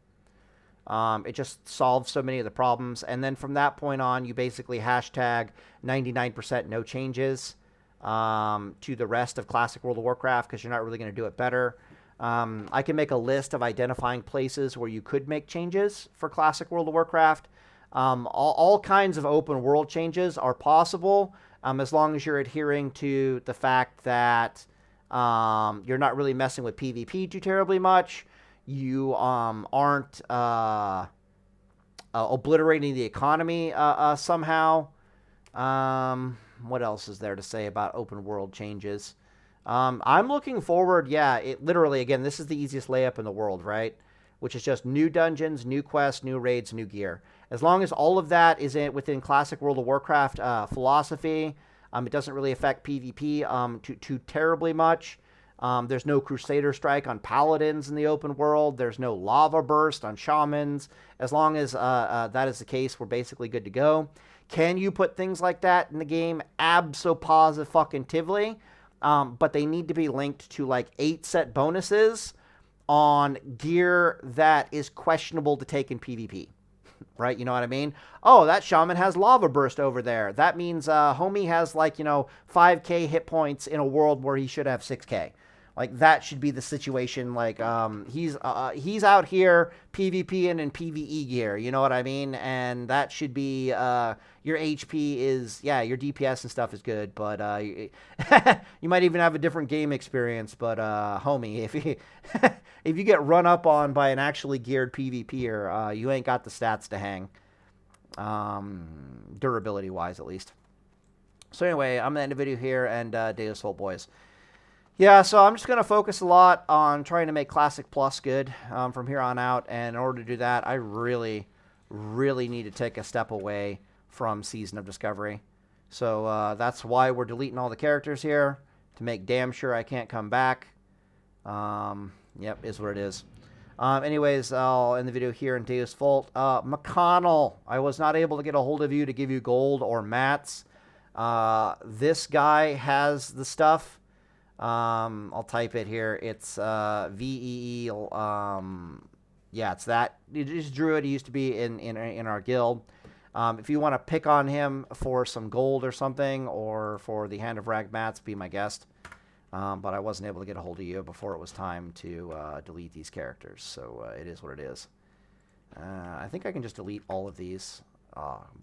It just solves so many of the problems. And then from that point on, you basically hashtag 99% no changes. To the rest of Classic World of Warcraft because you're not really going to do it better. I can make a list of identifying places where you could make changes for Classic World of Warcraft. All kinds of open world changes are possible as long as you're adhering to the fact that you're not really messing with PvP too terribly much. You aren't obliterating the economy somehow. What else is there to say about open world changes? I'm looking forward, literally, again, this is the easiest layup in the world, right? Which is just new dungeons, new quests, new raids, new gear. As long as all of that is within Classic World of Warcraft philosophy, it doesn't really affect PvP too terribly much. There's no Crusader Strike on Paladins in the open world. There's no Lava Burst on Shamans. As long as that is the case, we're basically good to go. Can you put things like that in the game? Abso-positive-fucking-tively. But they need to be linked to like 8 set bonuses on gear that is questionable to take in PvP. Right? You know what I mean? Oh, that shaman has lava burst over there. That means homie has 5k hit points in a world where he should have 6k. Like, that should be the situation. Like, he's out here PvPing and PvE gear. You know what I mean? And that should be, your HP is, your DPS and stuff is good. But you might even have a different game experience. But, homie, if you get run up on by an actually geared PvPer, you ain't got the stats to hang. Durability-wise, at least. So, anyway, I'm going to end the video here. And Deus Volt, boys. Yeah, so I'm just going to focus a lot on trying to make Classic Plus good from here on out. And in order to do that, I really, really need to take a step away from Season of Discovery. So that's why we're deleting all the characters here, to make damn sure I can't come back. Yep, is what it is. Anyways, I'll end the video here in Deus Vult. McConnell, I was not able to get a hold of you to give you gold or mats. This guy has the stuff. I'll type it here. It's VEE. Yeah, it's that. He's Druid. He used to be in our guild. If you want to pick on him for some gold or something, or for the Hand of Rag mats, be my guest. But I wasn't able to get a hold of you before it was time to delete these characters. So it is what it is. I think I can just delete all of these.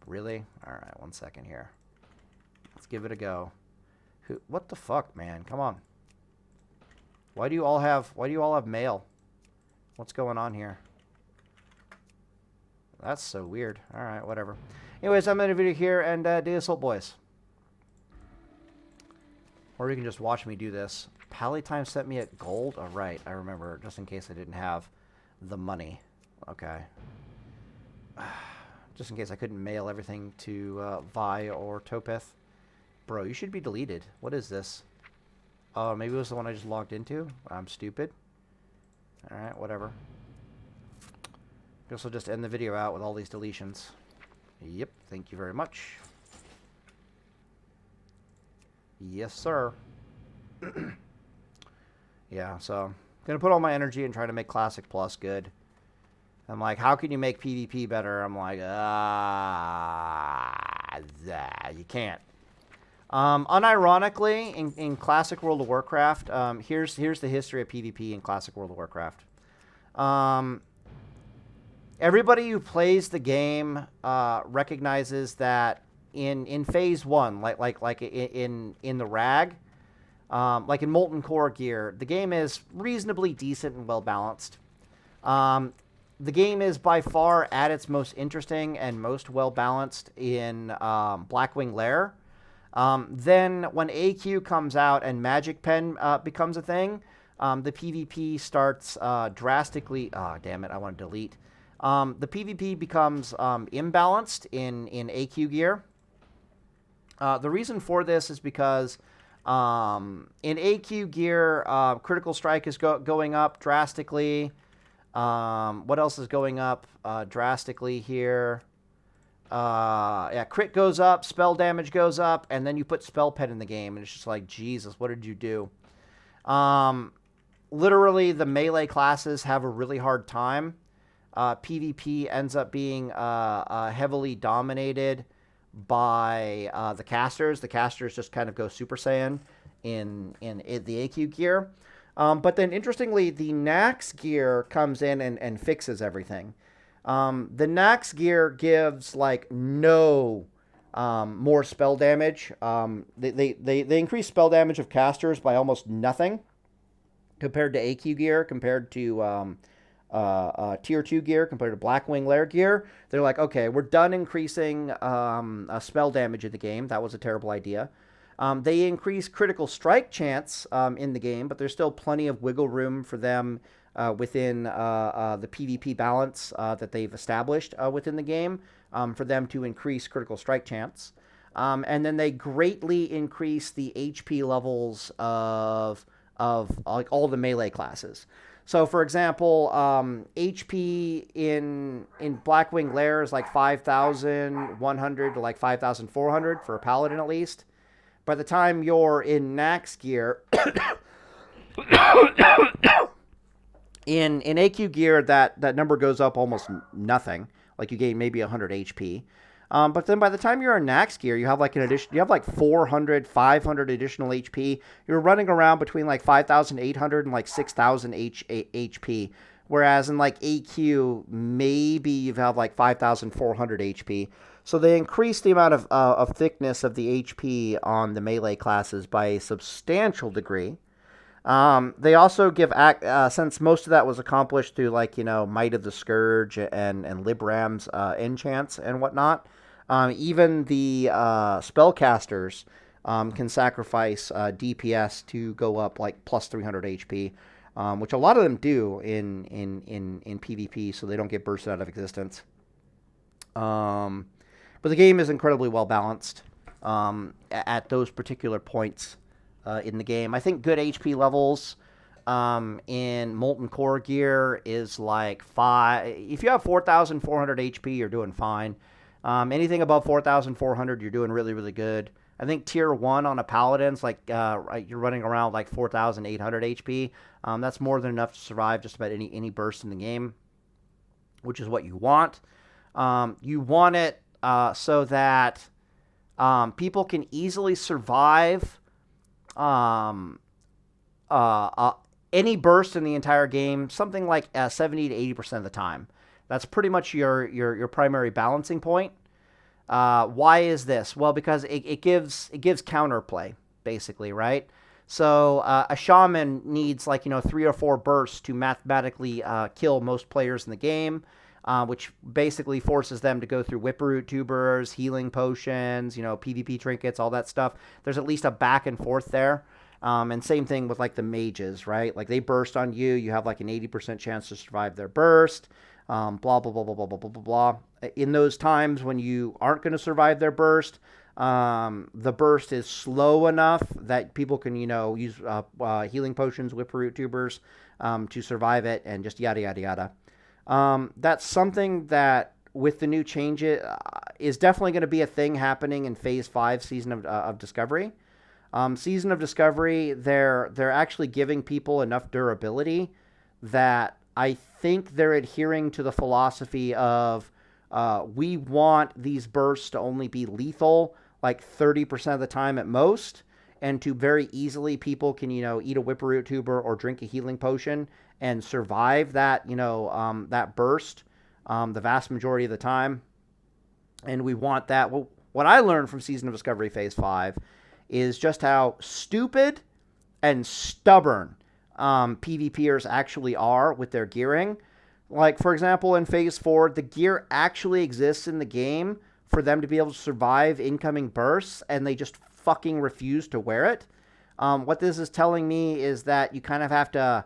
Really? All right, 1 second here. Let's give it a go. What the fuck, man? Come on. Why do you all have mail? What's going on here? That's so weird. All right, whatever. Anyways, I'm in a video here, and Deus Vult, boys. Or you can just watch me do this. Pallytime sent me at gold. Oh, right. I remember, just in case I didn't have the money. Okay. Just in case I couldn't mail everything to Vi or Topeth. Bro, you should be deleted. What is this? Oh, maybe it was the one I just logged into. I'm stupid. Alright, whatever. Guess I'll just end the video out with all these deletions. Yep, thank you very much. Yes, sir. Yeah, so I'm going to put all my energy in trying to make Classic Plus good. I'm like, how can you make PvP better? I'm like, you can't. Unironically, in Classic World of Warcraft, here's the history of PvP in Classic World of Warcraft. Everybody who plays the game recognizes that in Phase 1, like in the RAG, like in Molten Core gear, the game is reasonably decent and well balanced. The game is by far at its most interesting and most well balanced in Blackwing Lair. Then when AQ comes out and Magic Pen becomes a thing, the PvP starts drastically... damn it, I want to delete. The PvP becomes imbalanced in AQ gear. The reason for this is because in AQ gear, Critical Strike is going up drastically. What else is going up drastically here? Yeah, crit goes up, spell damage goes up, and then you put spell pen in the game, and it's just like, Jesus, what did you do? Literally, the melee classes have a really hard time. PvP ends up being heavily dominated by the casters. The casters just kind of go Super Saiyan in the AQ gear. But then, interestingly, the Nax gear comes in and fixes everything. The Nax gear gives, like, no more spell damage. They increase spell damage of casters by almost nothing compared to AQ gear, compared to Tier 2 gear, compared to Blackwing Lair gear. They're like, okay, we're done increasing spell damage in the game. That was a terrible idea. They increase critical strike chance in the game, but there's still plenty of wiggle room for them within the PvP balance that they've established within the game for them to increase critical strike chance. And then they greatly increase the HP levels of like all the melee classes. So, for example, HP in Blackwing Lair is like 5,100 to like 5,400 for a paladin at least. By the time you're in Nax gear, in AQ gear, that number goes up almost nothing. Like you gain maybe 100 HP. But then by the time you're in Nax gear, you have like you have like 400, 500 additional HP. You're running around between like 5,800 and like 6,000 HP. Whereas in like AQ, maybe you have like 5,400 HP. So they increase the amount of thickness of the HP on the melee classes by a substantial degree. They also give, since most of that was accomplished through, like, you know, Might of the Scourge and Libram's enchants and whatnot, even the spellcasters can sacrifice DPS to go up like plus 300 HP, which a lot of them do in PvP, so they don't get bursted out of existence. But the game is incredibly well balanced at those particular points in the game. I think good HP levels in Molten Core gear is like 5. If you have 4,400 HP, you're doing fine. Anything above 4,400, you're doing really, really good. I think tier 1 on a paladin's like you're running around like 4,800 HP. That's more than enough to survive just about any burst in the game, which is what you want. You want it so that people can easily survive any burst in the entire game, something like 70 to 80% of the time. That's pretty much your primary balancing point. Why is this? Well, because it gives counterplay, basically, right? So a shaman needs 3 or 4 bursts to mathematically kill most players in the game, which basically forces them to go through whipperoot tubers, healing potions, PvP trinkets, all that stuff. There's at least a back and forth there. And same thing with the mages, right? Like they burst on you, you have like an 80% chance to survive their burst. Blah, blah, blah, blah, blah, blah, blah, blah, blah. In those times when you aren't going to survive their burst, the burst is slow enough that people can, use healing potions, whipperoot tubers to survive it, and just yada, yada, yada. That's something that with the new change is definitely going to be a thing happening in Phase 5 Season of Discovery. Season of Discovery, they're actually giving people enough durability that I think they're adhering to the philosophy of we want these bursts to only be lethal like 30% of the time at most, and to very easily people can eat a whipperoot tuber or drink a healing potion and survive that that burst the vast majority of the time. And we want that. Well, what I learned from Season of Discovery Phase 5 is just how stupid and stubborn PvPers actually are with their gearing. Like, for example, in Phase 4, the gear actually exists in the game for them to be able to survive incoming bursts, and they just fucking refuse to wear it. What this is telling me is that you kind of have to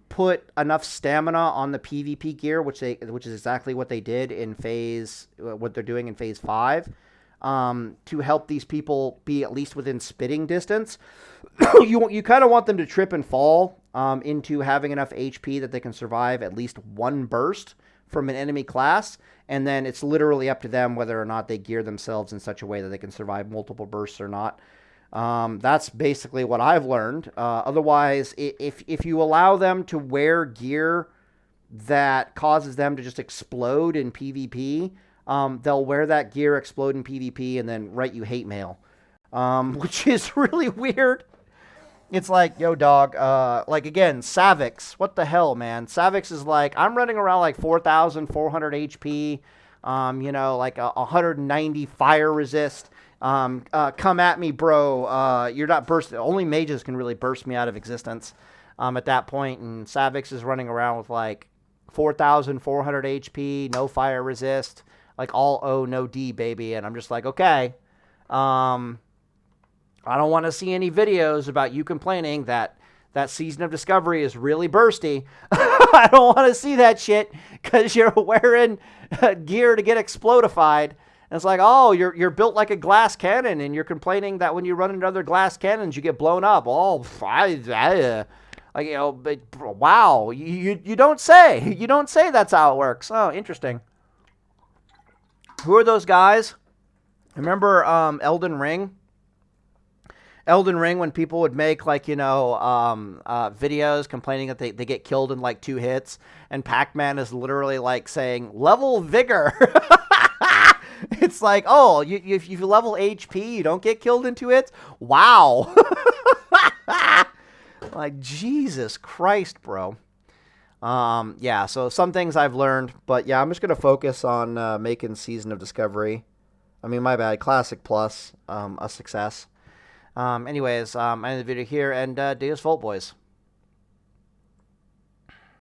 put enough stamina on the PvP gear, which is exactly what they did in what they're doing in Phase 5, to help these people be at least within spitting distance. You kind of want them to trip and fall into having enough HP that they can survive at least one burst from an enemy class, and then it's literally up to them whether or not they gear themselves in such a way that they can survive multiple bursts or not. That's basically what I've learned. Otherwise, if you allow them to wear gear that causes them to just explode in PvP, they'll wear that gear, explode in PvP, and then write you hate mail, which is really weird. It's like, yo, dog, again, Savix, what the hell, man? Savix is like, I'm running around like 4,400 HP, 190 fire resist. Come at me, bro. You're not bursting. Only mages can really burst me out of existence at that point, and Savix is running around with like 4,400 HP, no fire resist, like all O, no D, baby. And I'm just like, okay. I don't want to see any videos about you complaining that Season of Discovery is really bursty. I don't want to see that shit because you're wearing gear to get explodified. And it's like, oh, you're built like a glass cannon, and you're complaining that when you run into other glass cannons, you get blown up. Oh, but wow, you don't say. You don't say that's how it works. Oh, interesting. Who are those guys? Remember Elden Ring? Elden Ring, when people would make videos complaining that they get killed in like 2 hits, and Pac-Man is literally like saying level vigor. It's like, oh, if you level HP, you don't get killed in 2 hits. Wow. Like, Jesus Christ, bro. Yeah, so some things I've learned, but yeah, I'm just gonna focus on making Season of Discovery. I mean, my bad. Classic Plus, a success. Anyways, I end the video here, and Deus Volt, boys.